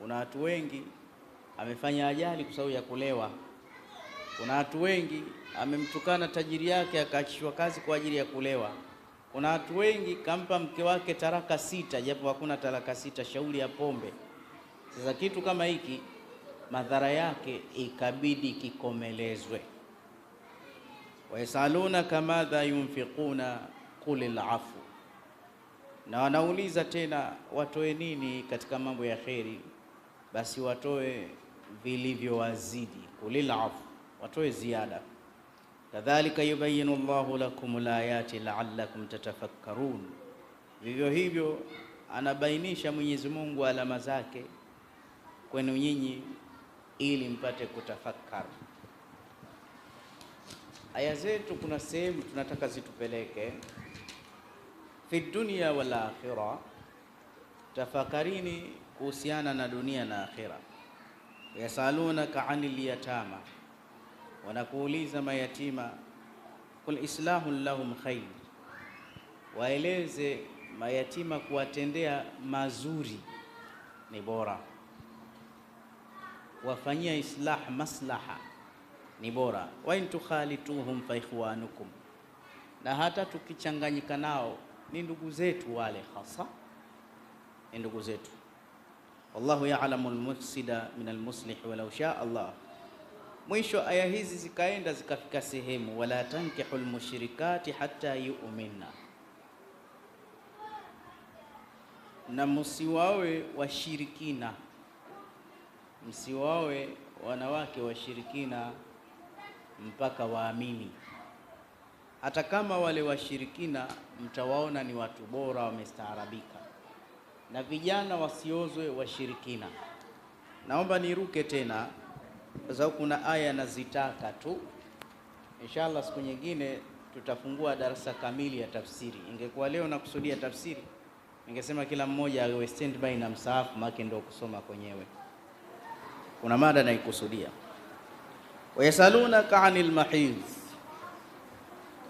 Kuna watu wengi amefanya ajali kwa sababu ya kulewa. Kuna watu wengi amemtukana tajiri yake akaachishwa kazi kwa ajili ya kulewa. Kuna watu wengi kampa mke wake talaka 6 japo hakuna talaka 6, shauri ya pombe. Sasa kitu kama hiki madhara yake ikabidi kikomelezwe. Wayasalunaka madha yunfiquna qulil afu, na wanauliza tena watoe nini katika mambo ya kheri, basi watoe vilivyowazidi. Qulil afu, watoe ziada. Kadhalika yubayinu Allahu lakum alayati la'allakum tatafakkarun, vivyo hivyo anabainisha Mwenyezi Mungu alama zake kwenu nyinyi ili mpate kutafakari. Aya zetu kuna sehemu tunataka zitupeleke fi dunia wal akhirah. Tafakarini kuhusiana na dunia na akhira. Yasalunaka anil yatama, wanakuuliza mayatima. Kul islahu lahum khair, waeleze mayatima kuwatendea mazuri ni bora, wafanyia islah maslaha ni bora. Wa in tukhalituhum fa ikhwanukum, na hata tukichanganyika nao ni ndugu zetu, wale hasa ni ndugu zetu. Wallahu ya'lamu al-mufsida min al-muslih walau shaa Allah. Mwisho aya hizi zikaenda zikafika sehemu wala tankihul mushrikati hatta yu'minna, na msiwawe washirikina, msiwawe wanawake washirikina mpaka waamini. Hata kama wale washirikina mtawaona ni watu bora wamestaarabika, na vijana wasiozwe washirikina. Naomba niruke tena kwa sababu kuna aya nazitaka tu. Inshallah siku nyingine tutafungua darasa kamili ya tafsiri. Ingekuwa leo nakusudia tafsiri, ningesema kila mmoja awe standby na msahafu, maana ndio kusoma kwenyewe. Kuna mada naikusudia. Wayasalunaka anil mahidh,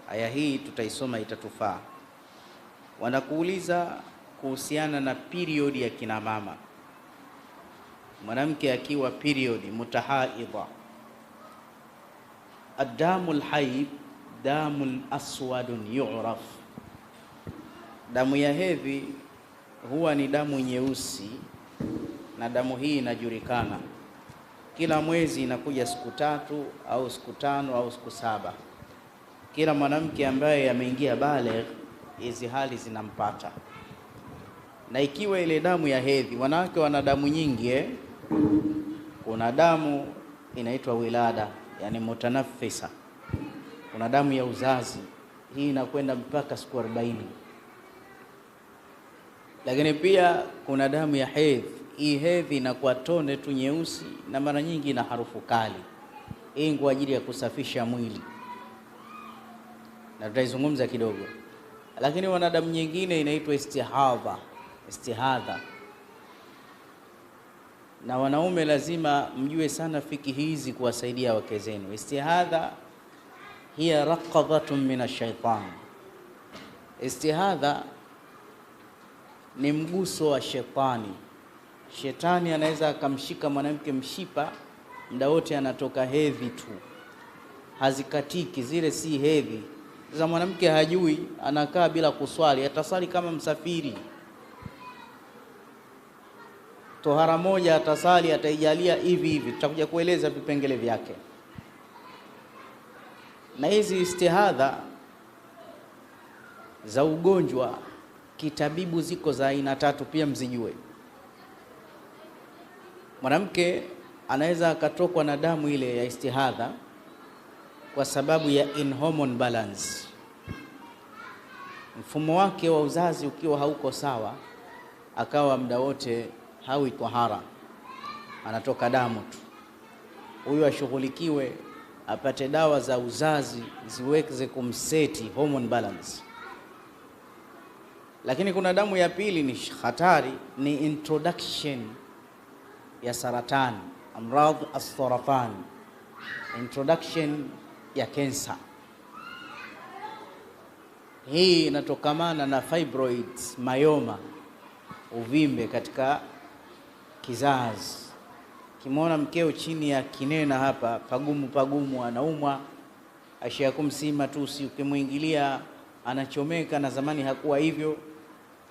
aya hii tutaisoma itatufaa. Wanakuuliza kuhusiana na period ya kina mama. Mwanamke akiwa period mutahaidha, adamul haid damul aswadun yu'raf, damu ya hedhi huwa ni damu nyeusi, na damu hii inajulikana. Kila mwezi inakuja siku 3 au siku 5 au siku 7. Kila mwanamke ambaye ameingia baligh hizi hali zinampata. Na ikiwa ile damu ya hedhi, wanawake wana damu nyingi Kuna damu inaitwa wilada, yani mutanafisa. Kuna damu ya uzazi, hii inakwenda mpaka siku 40. Lakini pia kuna damu ya hedhi. Hii hedhi inakuwa tone tu nyeusi na mara nyingi ina harufu kali. Hii ni kwa ajili ya kusafisha mwili, na tutaizungumza kidogo. Lakini wana damu nyingine inaitwa istihadha. Na wanaume lazima mjue sana fiki hizi kuwasaidia wake zenu. Istihadha hiya raqadhatun minash shaitan. Istihadha ni mguso wa shetani. Shetani anaweza akamshika mwanamke mshipa, muda wote anatoka hedhi tu, hazikatiki, zile si hedhi. Sasa mwanamke hajui, anakaa bila kuswali, atasali kama msafiri. Tohara moja atasali, ataijalia hivi hivi, tutakuja kueleza vipengele vyake. Na hizi istihadha za ugonjwa kitabibu ziko za aina 3 pia mzijue. Mwanamke anaweza akatokwa na damu ile ya istihadha kwa sababu ya in-hormone balance. Mfumo wake wa uzazi ukiwa hauko sawa, akawa muda wote hawi tahara, anatoka damu tu. Huyu ashughulikiwe, apate dawa za uzazi ziweze kumseti hormone balance. Lakini kuna damu ya pili ni hatari, ni introduction ya saratani, amradh as-saratan, introduction ya cancer. Hii inatokamana na fibroids, myoma, uvimbe katika kizazi. Kimwona mkeo chini ya kinena hapa pagumu pagumu, anaumwa ashiakumsima tu, si ukimwingilia anachomeka, na zamani hakuwa hivyo,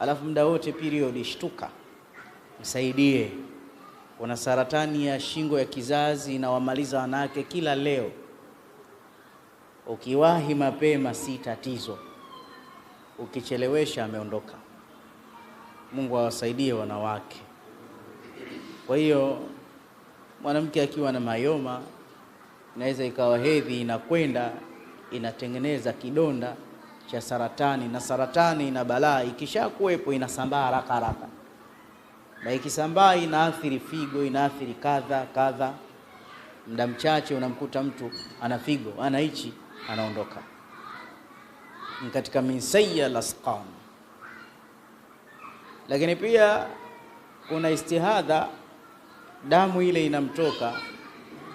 alafu muda wote period, shtuka, msaidie. Kuna saratani ya shingo ya kizazi inawamaliza wanawake kila leo. Ukiwahi mapema si tatizo, ukichelewesha ameondoka. Mungu awasaidie wanawake. Kwa hiyo mwanamke akiwa na mayoma, inaweza ikawa hedhi inakwenda inatengeneza kidonda cha saratani, na saratani ina balaa, ikishakuwepo inasambaa haraka haraka, na ikisambaa inaathiri figo, inaathiri kadha. Muda mchache unamkuta mtu ana figo, ana hichi, anaondoka. Ni katika min sayya al-asqam. Lakini pia kuna istihadha, damu ile inamtoka,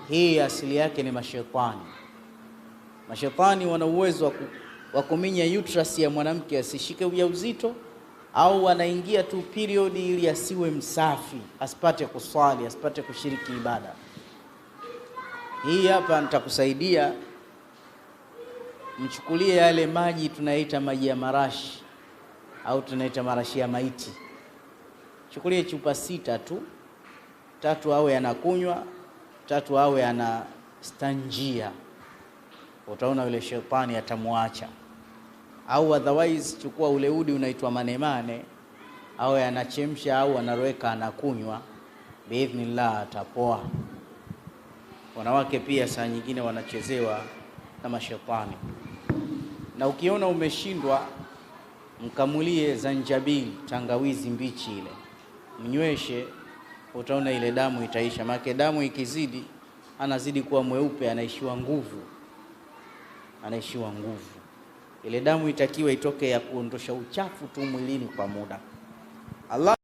hii asili yake ni mashetani. Mashetani wana uwezo wa kuminya uterus ya mwanamke asishike ujauzito, au wanaingia tu period ili asiwe msafi, asipate kuswali, asipate kushiriki ibada. Hii hapa nitakusaidia. Mchukulie yale maji tunaita maji ya marashi, au tunaita marashi ya maiti. Chukulie chupa 6 tu, 3 awe anakunywa, 3 awe ana stanjia, utaona yule shetani atamwacha. Au otherwise chukua ule udi unaitwa manemane, awe anachemsha au anaroweka anakunywa, biidhnillah atapoa. Wanawake pia saa nyingine wanachezewa na mashetani. Na ukiona umeshindwa, mkamulie zanjabili, tangawizi mbichi ile, mnyweshe, utaona ile damu itaisha. Maana damu ikizidi, anazidi kuwa mweupe, anaishiwa nguvu. Ile damu itakiwa itoke ya kuondosha uchafu tu mwilini kwa muda. Allah